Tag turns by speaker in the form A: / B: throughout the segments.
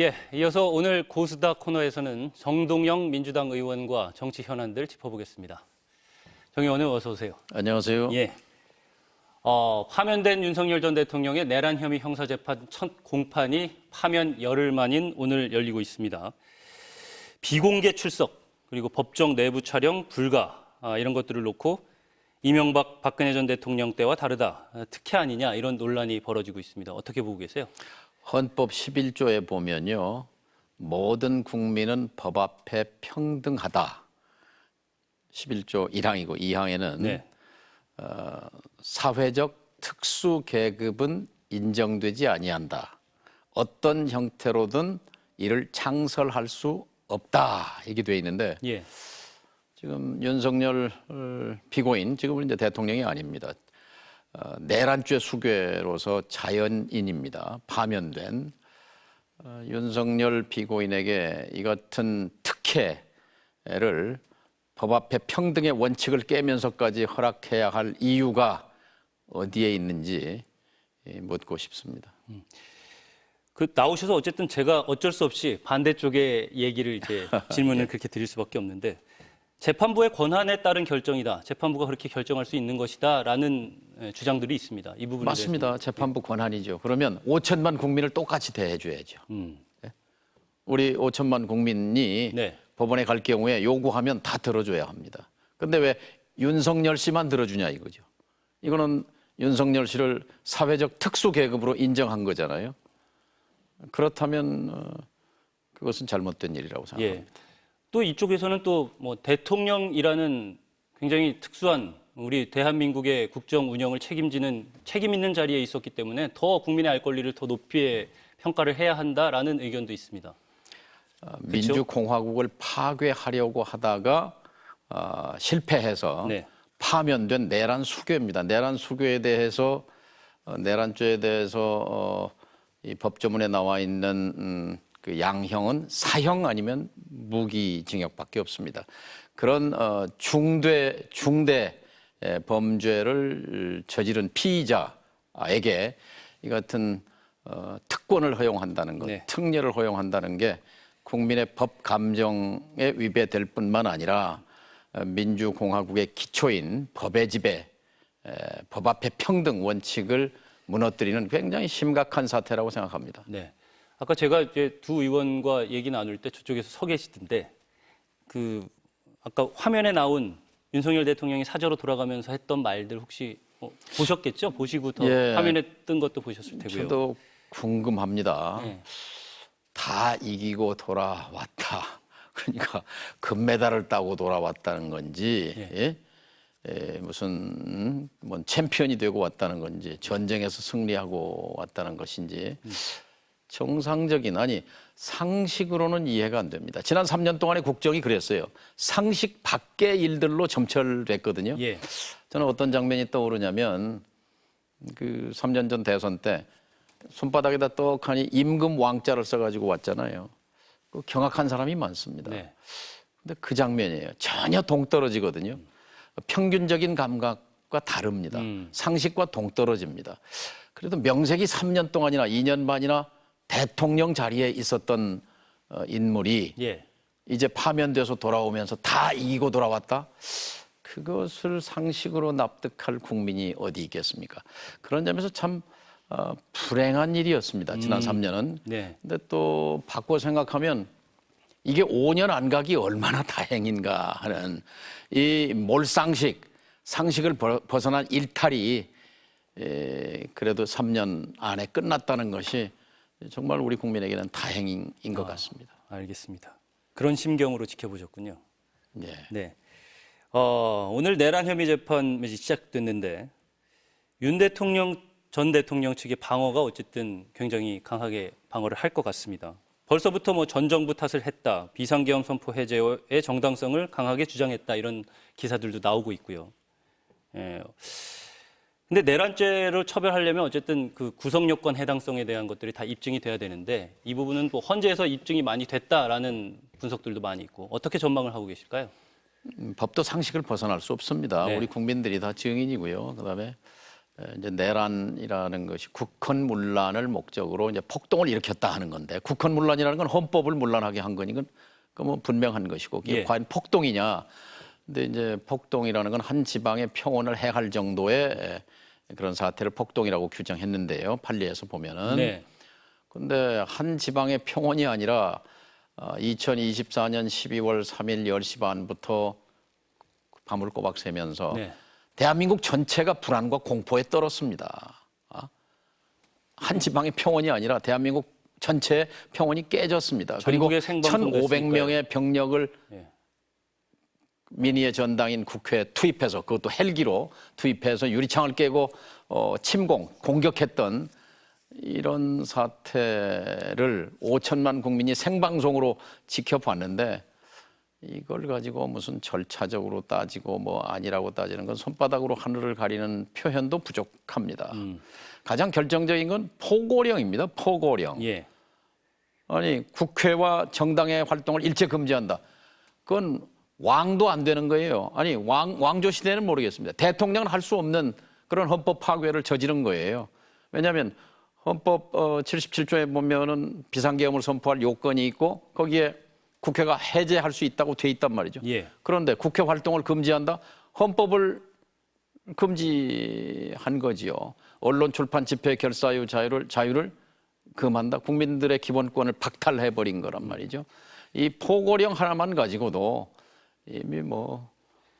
A: 예, 이어서 오늘 고수다 코너에서는 정동영 민주당 의원과 정치 현안들 짚어보겠습니다. 정 의원님 어서 오세요.
B: 안녕하세요.
A: 예, 파면된 윤석열 전 대통령의 내란 혐의 형사재판 첫 공판이 파면 열흘 만인 오늘 열리고 있습니다. 비공개 출석 그리고 법정 내부 촬영 불가 이런 것들을 놓고 이명박 박근혜 전 대통령 때와 다르다, 특혜 아니냐 이런 논란이 벌어지고 있습니다. 어떻게 보고 계세요?
B: 헌법 11조에 보면요. 모든 국민은 법 앞에 평등하다. 11조 1항이고 2항에는
A: 네.
B: 사회적 특수 계급은 인정되지 아니한다. 어떤 형태로든 이를 창설할 수 없다. 이게 돼 있는데
A: 예.
B: 지금 윤석열 피고인, 지금은 이제 대통령이 아닙니다. 내란죄 수괴로서 자연인입니다. 파면된 윤석열 피고인에게 이 같은 특혜를 법 앞에 평등의 원칙을 깨면서까지 허락해야 할 이유가 어디에 있는지 묻고 싶습니다.
A: 나오셔서 어쨌든 제가 어쩔 수 없이 반대쪽의 얘기를 이제 질문을 그렇게 드릴 수밖에 없는데, 재판부의 권한에 따른 결정이다, 재판부가 그렇게 결정할 수 있는 것이다라는 주장들이 있습니다. 이 부분에
B: 맞습니다.
A: 대해서는.
B: 재판부 권한이죠. 그러면 5천만 국민을 똑같이 대해줘야죠. 우리 5천만 국민이
A: 네.
B: 법원에 갈 경우에 요구하면 다 들어줘야 합니다. 그런데 왜 윤석열 씨만 들어주냐 이거죠. 이거는 윤석열 씨를 사회적 특수 계급으로 인정한 거잖아요. 그렇다면 그것은 잘못된 일이라고 생각합니다.
A: 예. 또 이쪽에서는 또 뭐 대통령이라는 굉장히 특수한 우리 대한민국의 국정 운영을 책임지는 책임 있는 자리에 있었기 때문에 더 국민의 알 권리를 더 높이 평가를 해야 한다라는 의견도 있습니다.
B: 민주공화국을 파괴하려고 하다가 실패해서
A: 네.
B: 파면된 내란 수괴입니다. 내란 수괴에 대해서 내란죄에 대해서 이 법조문에 나와 있는 그 양형은 사형 아니면 무기징역밖에 없습니다. 그런 중대 범죄를 저지른 피의자에게 이 같은 특권을 허용한다는 것,
A: 네.
B: 특례를 허용한다는 게 국민의 법 감정에 위배될 뿐만 아니라 민주공화국의 기초인 법의 지배, 법 앞에 평등 원칙을 무너뜨리는 굉장히 심각한 사태라고 생각합니다.
A: 네. 아까 제가 이제 두 의원과 얘기 나눌 때 저쪽에서 서 계시던데, 아까 화면에 나온 윤석열 대통령이 사저로 돌아가면서 했던 말들 혹시 보셨겠죠? 보시고 더
B: 예.
A: 화면에 뜬 것도 보셨을 테고요.
B: 저도 궁금합니다.
A: 네.
B: 다 이기고 돌아왔다. 그러니까 금메달을 따고 돌아왔다는 건지, 무슨 뭐 챔피언이 되고 왔다는 건지, 전쟁에서 승리하고 왔다는 것인지 정상적인, 아니 상식으로는 이해가 안 됩니다. 지난 3년 동안의 국정이 그랬어요. 상식 밖의 일들로 점철됐거든요.
A: 예.
B: 저는 어떤 장면이 떠오르냐면 그 3년 전 대선 때 손바닥에다 떡하니 임금 왕자를 써가지고 왔잖아요. 그 경악한 사람이 많습니다.
A: 네.
B: 근데 그 장면이에요. 전혀 동떨어지거든요. 평균적인 감각과 다릅니다. 상식과 동떨어집니다. 그래도 명색이 3년 동안이나 2년 반이나 대통령 자리에 있었던 인물이
A: 예.
B: 이제 파면돼서 돌아오면서 다 이기고 돌아왔다? 그것을 상식으로 납득할 국민이 어디 있겠습니까? 그런 점에서 참 불행한 일이었습니다. 지난 3년은.
A: 네.
B: 근데 또 바꿔 생각하면 이게 5년 안 가기 얼마나 다행인가 하는 이 몰상식, 상식을 벗어난 일탈이 그래도 3년 안에 끝났다는 것이 정말 우리 국민에게는 다행인 것 같습니다.
A: 알겠습니다. 그런 심경으로 지켜보셨군요.
B: 네.
A: 네. 오늘 내란 혐의 재판이 시작됐는데 윤 대통령 전 대통령 측의 방어가 어쨌든 굉장히 강하게 방어를 할 것 같습니다. 벌써부터 뭐 전 정부 탓을 했다, 비상계엄 선포 해제의 정당성을 강하게 주장했다, 이런 기사들도 나오고 있고요. 근데 내란죄로 처벌하려면 어쨌든 그 구성 요건 해당성에 대한 것들이 다 입증이 돼야 되는데, 이 부분은 또 헌재에서 입증이 많이 됐다라는 분석들도 많이 있고, 어떻게 전망을 하고 계실까요?
B: 법도 상식을 벗어날 수 없습니다.
A: 네.
B: 우리 국민들이 다 증인이고요. 그다음에 이제 내란이라는 것이 국헌문란을 목적으로 이제 폭동을 일으켰다 하는 건데 국헌문란이라는 건 헌법을 문란하게 한 거니까 그뭐 분명한 것이고 이게
A: 예.
B: 과연 폭동이냐? 근데 이제 폭동이라는 건 한 지방의 평온을 해할 정도의 그런 사태를 폭동이라고 규정했는데요. 판례에서 보면은.
A: 네.
B: 근데 한 지방의 평온이 아니라 2024년 12월 3일 10시 반부터 밤을 꼬박 새면서
A: 네.
B: 대한민국 전체가 불안과 공포에 떨었습니다. 한 지방의 평온이 아니라 대한민국 전체의 평온이 깨졌습니다. 그리고
A: 전국에 생방송
B: 1,500명의 병력을
A: 예.
B: 민의의 전당인 국회에 투입해서 그것도 헬기로 투입해서 유리창을 깨고 공격했던 이런 사태를 5천만 국민이 생방송으로 지켜봤는데 이걸 가지고 무슨 절차적으로 따지고 뭐 아니라고 따지는 건 손바닥으로 하늘을 가리는 표현도 부족합니다. 가장 결정적인 건 포고령입니다. 포고령.
A: 예.
B: 아니 국회와 정당의 활동을 일체 금지한다. 그건 왕도 안 되는 거예요. 아니 왕조 시대는 모르겠습니다. 대통령은 할 수 없는 그런 헌법 파괴를 저지른 거예요. 왜냐하면 헌법 77조에 보면은 비상계엄을 선포할 요건이 있고 거기에 국회가 해제할 수 있다고 돼 있단 말이죠.
A: 예.
B: 그런데 국회 활동을 금지한다? 헌법을 금지한 거지요. 언론, 출판, 집회, 결사유 자유를 금한다. 국민들의 기본권을 박탈해 버린 거란 말이죠. 이 포고령 하나만 가지고도 이미 뭐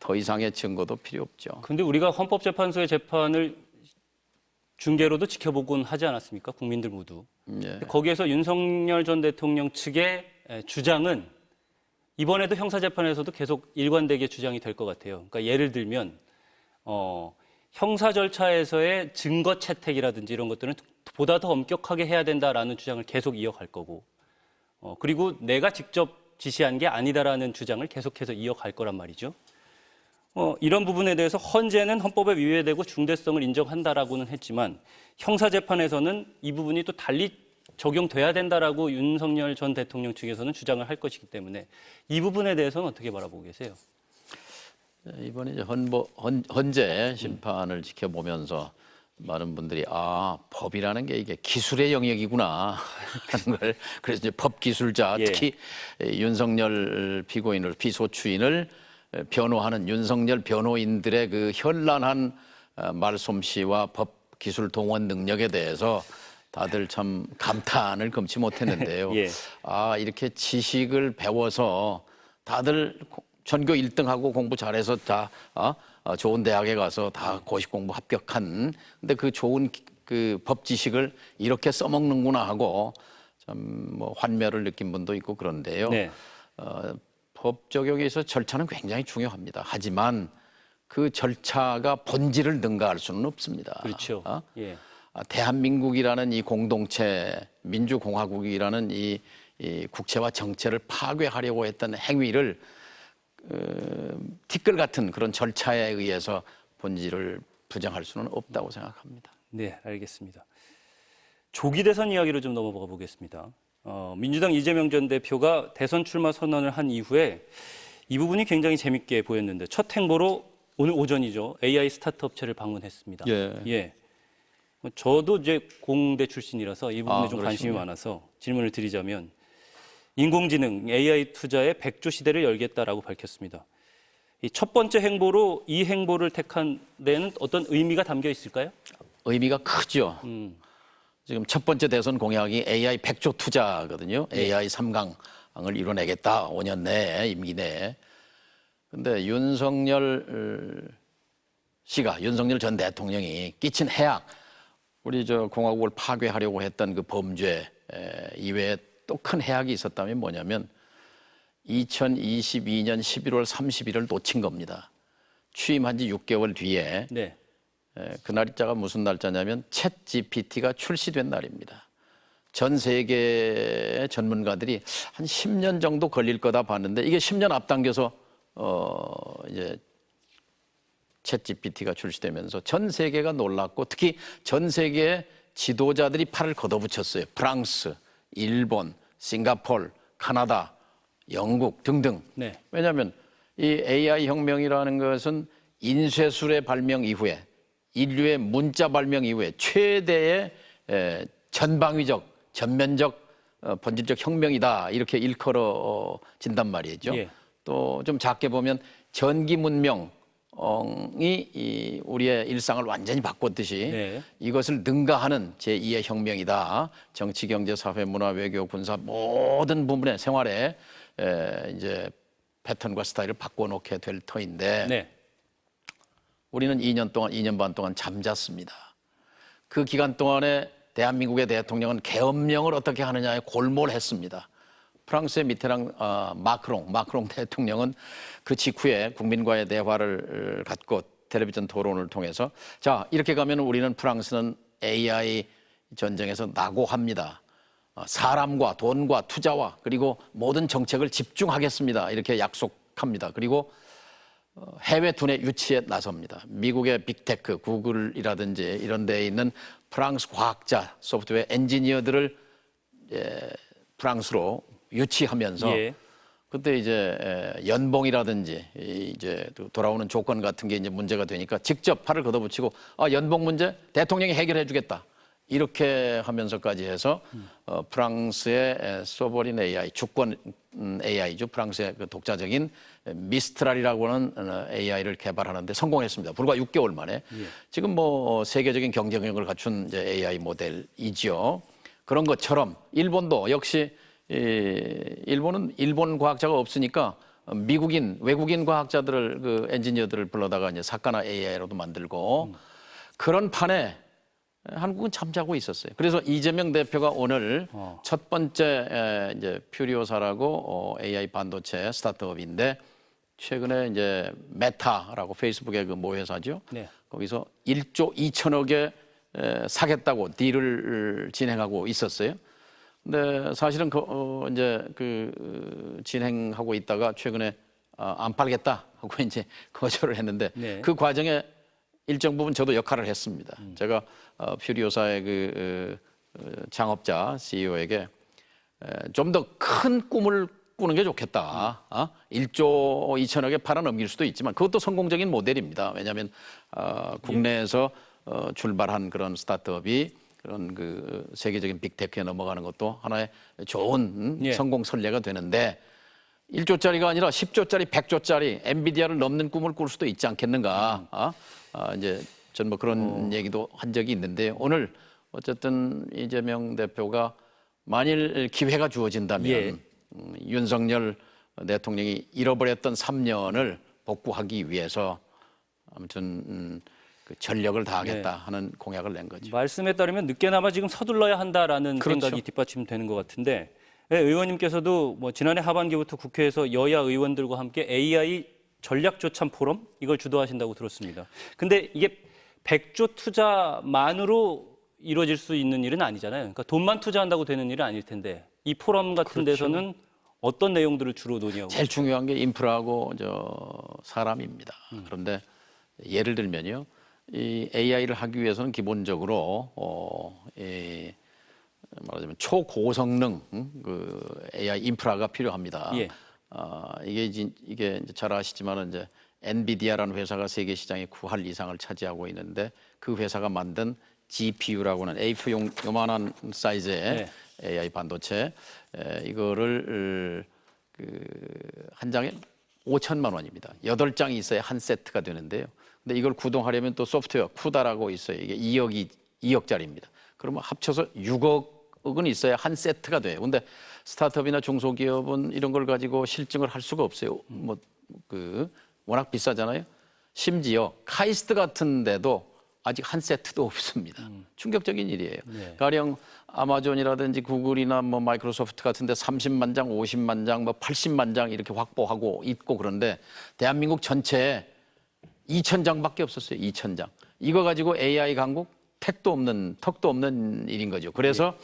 B: 더 이상의 증거도 필요 없죠.
A: 근데 우리가 헌법재판소의 재판을 중계로도 지켜보곤 하지 않았습니까? 국민들 모두.
B: 예.
A: 거기에서 윤석열 전 대통령 측의 주장은 이번에도 형사재판에서도 계속 일관되게 주장이 될 것 같아요. 그러니까 예를 들면 형사 절차에서의 증거 채택이라든지 이런 것들은 보다 더 엄격하게 해야 된다라는 주장을 계속 이어갈 거고 그리고 내가 직접 지시한 게 아니다라는 주장을 계속해서 이어갈 거란 말이죠. 이런 부분에 대해서 헌재는 헌법에 위배되고 중대성을 인정한다라고는 했지만 형사재판에서는 이 부분이 또 달리 적용돼야 된다라고 윤석열 전 대통령 측에서는 주장을 할 것이기 때문에 이 부분에 대해서는 어떻게 바라보고 계세요?
B: 이번에 이제 헌재 심판을 지켜보면서 많은 분들이 법이라는 게 이게 기술의 영역이구나 하는 걸 그래서 이제 법기술자
A: 예.
B: 특히 윤석열 피고인을 피소추인을 변호하는 윤석열 변호인들의 그 현란한 말솜씨와 법기술 동원 능력에 대해서 다들 참 감탄을 금치 못했는데요.
A: 예.
B: 이렇게 지식을 배워서 다들 전교 1등하고 공부 잘해서 다 좋은 대학에 가서 다 고시 공부 합격한 근데 그 좋은 그 법 지식을 이렇게 써먹는구나 하고 참 뭐 환멸을 느낀 분도 있고 그런데요.
A: 네.
B: 법 적용에 있어서 절차는 굉장히 중요합니다. 하지만 그 절차가 본질을 능가할 수는 없습니다.
A: 그렇죠. 예.
B: 대한민국이라는 이 공동체, 민주공화국이라는 이 국채와 정체를 파괴하려고 했던 행위를 티끌 같은 그런 절차에 의해서 본질을 부정할 수는 없다고 생각합니다.
A: 네, 알겠습니다. 조기 대선 이야기로 좀 넘어가 보겠습니다. 민주당 이재명 전 대표가 대선 출마 선언을 한 이후에 이 부분이 굉장히 재밌게 보였는데 첫 행보로 오늘 오전이죠. AI 스타트 업체를 방문했습니다.
B: 예.
A: 저도 이제 공대 출신이라서 이 부분에 좀 관심이
B: 그러시군요.
A: 많아서 질문을 드리자면 인공지능 AI 투자의 백조 시대를 열겠다라고 밝혔습니다. 이 첫 번째 행보로 이 행보를 택한 데는 어떤 의미가 담겨 있을까요?
B: 의미가 크죠. 지금 첫 번째 대선 공약이 AI 100조 투자거든요. AI 3강을 이뤄내겠다. 5년 내에, 임기 내에. 근데 윤석열 전 대통령이 끼친 해악, 우리 저 공화국을 파괴하려고 했던 그 범죄 이외에 또 큰 해악이 있었다면 뭐냐면 2022년 11월 30일을 놓친 겁니다. 취임한 지 6개월 뒤에
A: 네.
B: 그 날짜가 무슨 날짜냐면 챗 GPT가 출시된 날입니다. 전 세계의 전문가들이 한 10년 정도 걸릴 거다 봤는데 이게 10년 앞당겨서 이제 챗 GPT가 출시되면서 전 세계가 놀랐고 특히 전 세계의 지도자들이 팔을 걷어붙였어요. 프랑스, 일본, 싱가포르, 카나다, 영국 등등.
A: 네.
B: 왜냐하면 이 AI 혁명이라는 것은 인쇄술의 발명 이후에 인류의 문자 발명 이후에 최대의 전방위적, 전면적 본질적 혁명이다 이렇게 일컬어진단 말이죠.
A: 예.
B: 또 좀 작게 보면 전기 문명이 우리의 일상을 완전히 바꿨듯이
A: 네.
B: 이것을 능가하는 제2의 혁명이다. 정치, 경제, 사회, 문화, 외교, 군사 모든 부분의 생활에 이제 패턴과 스타일을 바꿔놓게 될 터인데
A: 네.
B: 우리는 2년 반 동안 잠잤습니다. 그 기간 동안에 대한민국의 대통령은 계엄령을 어떻게 하느냐에 골몰했습니다. 프랑스의 미테랑 마크롱 대통령은 그 직후에 국민과의 대화를 갖고 텔레비전 토론을 통해서 자 이렇게 가면 우리는 프랑스는 AI 전쟁에서 낙오합니다. 사람과 돈과 투자와 그리고 모든 정책을 집중하겠습니다. 이렇게 약속합니다. 그리고 해외 두뇌 유치에 나섭니다. 미국의 빅테크, 구글이라든지 이런 데에 있는 프랑스 과학자, 소프트웨어 엔지니어들을 프랑스로 유치하면서
A: 예.
B: 그때 이제 연봉이라든지 이제 돌아오는 조건 같은 게 이제 문제가 되니까 직접 팔을 걷어붙이고 연봉 문제 대통령이 해결해 주겠다. 이렇게 하면서까지 해서 프랑스의 소버린 AI, 주권 AI죠. 프랑스의 그 독자적인 미스트랄이라고 하는 AI를 개발하는데 성공했습니다. 불과 6개월 만에. 지금 뭐 세계적인 경쟁력을 갖춘 이제 AI 모델이죠. 그런 것처럼 일본도 역시 일본은 일본 과학자가 없으니까 미국인, 외국인 과학자들을 그 엔지니어들을 불러다가 이제 사카나 AI로도 만들고 그런 판에 한국은 잠자고 있었어요. 그래서 이재명 대표가 오늘 첫 번째 이제 퓨리오사라고 AI 반도체 스타트업인데 최근에 이제 메타라고 페이스북의 그 모회사죠.
A: 네.
B: 거기서 1조 2천억에 사겠다고 딜을 진행하고 있었어요. 근데 사실은 이제 진행하고 있다가 최근에 안 팔겠다 하고 이제 거절을 했는데
A: 네.
B: 그 과정에 일정 부분 저도 역할을 했습니다. 제가 퓨리오사의 그 창업자 CEO에게 좀 더 큰 꿈을 꾸는 게 좋겠다. 1조 2천억에 팔아넘길 수도 있지만 그것도 성공적인 모델입니다. 왜냐하면 국내에서 출발한 그런 스타트업이 그런 그 세계적인 빅테크에 넘어가는 것도 하나의 좋은 성공 선례가 되는데 1조짜리가 아니라 10조짜리, 100조짜리 엔비디아를 넘는 꿈을 꿀 수도 있지 않겠는가. 이제 전 뭐 그런 얘기도 한 적이 있는데 오늘 어쨌든 이재명 대표가 만일 기회가 주어진다면 윤석열 대통령이 잃어버렸던 3년을 복구하기 위해서 아무튼 그 전력을 다하겠다 하는 공약을 낸 거죠.
A: 말씀에 따르면 늦게나마 지금 서둘러야 한다라는
B: 그렇죠.
A: 생각이 뒷받침되는 것 같은데 의원님께서도 뭐 지난해 하반기부터 국회에서 여야 의원들과 함께 AI 전략조참 포럼 이걸 주도하신다고 들었습니다. 근데 이게 100조 투자만으로 이루어질 수 있는 일은 아니잖아요. 그러니까 돈만 투자한다고 되는 일은 아닐 텐데 이 포럼 같은 데서는 어떤 내용들을 주로 논의하고
B: 제일 중요한 게 인프라하고 사람입니다. 그런데 예를 들면요, 이 AI를 하기 위해서는 기본적으로 말하자면 초고성능 그 AI 인프라가 필요합니다.
A: 예.
B: 이게 이제 잘 아시지만은 이제 엔비디아라는 회사가 세계 시장의 9할 이상을 차지하고 있는데 그 회사가 만든 GPU라고 하는 A4용 요만한 사이즈의 AI 반도체 이거를 한 장에 5천만 원입니다. 8장이 있어야 한 세트가 되는데요. 근데 이걸 구동하려면 또 소프트웨어 쿠다라고 있어요. 이게 2억짜리입니다. 그러면 합쳐서 6억은 있어야 한 세트가 돼요. 근데 스타트업이나 중소기업은 이런 걸 가지고 실증을 할 수가 없어요. 워낙 비싸잖아요. 심지어 카이스트 같은 데도 아직 한 세트도 없습니다. 충격적인 일이에요. 가령 아마존이라든지 구글이나 뭐 마이크로소프트 같은 데 30만 장, 50만 장, 뭐 80만 장 이렇게 확보하고 있고 그런데 대한민국 전체에 2,000장밖에 없었어요. 2,000장. 이거 가지고 AI 강국 턱도 없는 일인 거죠. 그래서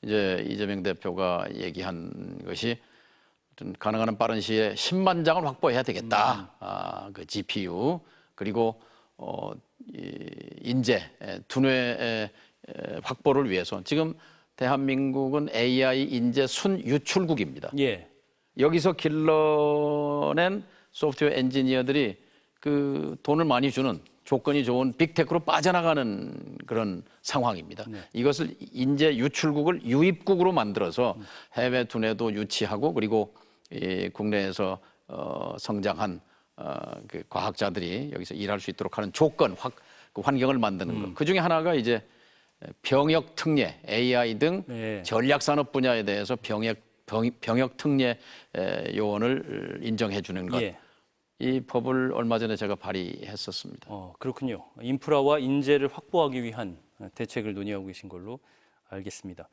B: 이제 이재명 대표가 얘기한 것이 가능한 한 빠른 시에 10만 장을 확보해야 되겠다. 그 GPU 그리고 인재 두뇌 확보를 위해서 지금 대한민국은 AI 인재 순유출국입니다.
A: 예.
B: 여기서 길러낸 소프트웨어 엔지니어들이 그 돈을 많이 주는 조건이 좋은 빅테크로 빠져나가는 그런 상황입니다. 이것을 인재 유출국을 유입국으로 만들어서 해외 두뇌도 유치하고 그리고 이 국내에서 성장한 그 과학자들이 여기서 일할 수 있도록 하는 조건, 그 환경을 만드는 것. 그 중에 하나가 이제 병역 특례, AI 등
A: 네.
B: 전략 산업 분야에 대해서 병역 특례 요원을 인정해 주는 것.
A: 예.
B: 이 법을 얼마 전에 제가 발의했었습니다.
A: 그렇군요. 인프라와 인재를 확보하기 위한 대책을 논의하고 계신 걸로 알겠습니다.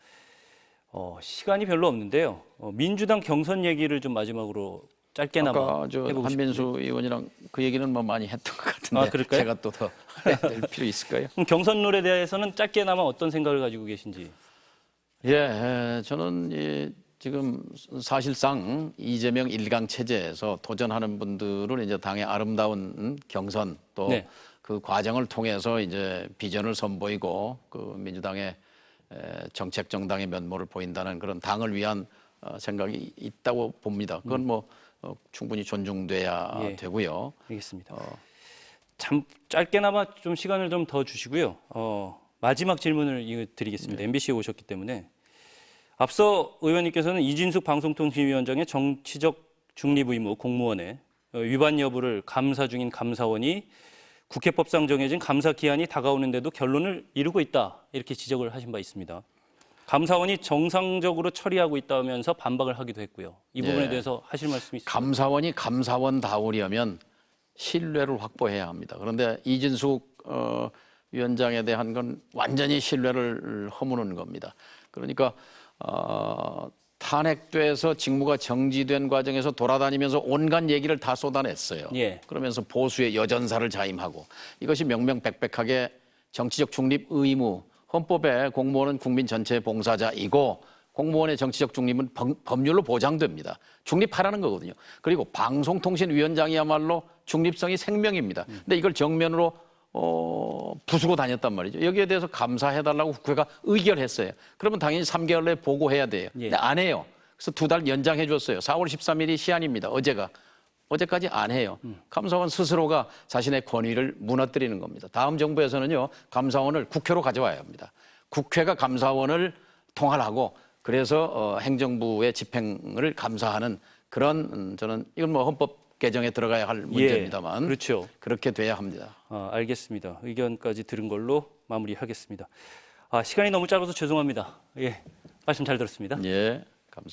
A: 시간이 별로 없는데요. 민주당 경선 얘기를 좀 마지막으로 짧게나마
B: 아까 저
A: 해보고
B: 한민수
A: 싶은데.
B: 의원이랑 그 얘기는 뭐 많이 했던 것 같은데
A: 그럴까요?
B: 제가 또 더 해야 될 필요 있을까요?
A: 그럼 경선룰에 대해서는 짧게나마 어떤 생각을 가지고 계신지.
B: 예, 저는 지금 사실상 이재명 1강 체제에서 도전하는 분들은 이제 당의 아름다운 경선 또
A: 네.
B: 그 과정을 통해서 이제 비전을 선보이고 그 민주당의 정책 정당의 면모를 보인다는 그런 당을 위한 생각이 있다고 봅니다. 그건 뭐 충분히 존중돼야
A: 예.
B: 되고요.
A: 알겠습니다. 참 짧게나마 좀 시간을 좀 더 주시고요. 마지막 질문을 드리겠습니다. MBC에 오셨기 때문에 앞서 의원님께서는 이진숙 방송통신위원장의 정치적 중립 의무 공무원의 위반 여부를 감사 중인 감사원이 국회법상 정해진 감사 기한이 다가오는데도 결론을 이루고 있다 이렇게 지적을 하신 바 있습니다. 감사원이 정상적으로 처리하고 있다면서 반박을 하기도 했고요. 이 부분에
B: 예.
A: 대해서 하실 말씀이 있으세요?
B: 감사원이 감사원다우려면 신뢰를 확보해야 합니다. 그런데 이진숙 위원장에 대한 건 완전히 신뢰를 허무는 겁니다. 그러니까 탄핵돼서 직무가 정지된 과정에서 돌아다니면서 온갖 얘기를 다 쏟아냈어요.
A: 예.
B: 그러면서 보수의 여전사를 자임하고 이것이 명명백백하게 정치적 중립 의무, 헌법에 공무원은 국민 전체의 봉사자이고 공무원의 정치적 중립은 법률로 보장됩니다. 중립하라는 거거든요. 그리고 방송통신위원장이야말로 중립성이 생명입니다. 근데 이걸 정면으로 부수고 다녔단 말이죠. 여기에 대해서 감사해달라고 국회가 의결했어요. 그러면 당연히 3개월 내에 보고해야 돼요.
A: 예.
B: 근데 안 해요. 그래서 2달 연장해 줬어요. 4월 13일이 시한입니다. 어제까지 안 해요. 감사원 스스로가 자신의 권위를 무너뜨리는 겁니다. 다음 정부에서는요, 감사원을 국회로 가져와야 합니다. 국회가 감사원을 통할하고 그래서 행정부의 집행을 감사하는 그런 저는 이건 뭐 헌법 개정에 들어가야 할 문제입니다만
A: 그렇죠.
B: 그렇게 돼야 합니다.
A: 알겠습니다. 의견까지 들은 걸로 마무리하겠습니다. 시간이 너무 짧아서 죄송합니다. 예, 말씀 잘 들었습니다.
B: 예, 감사합니다.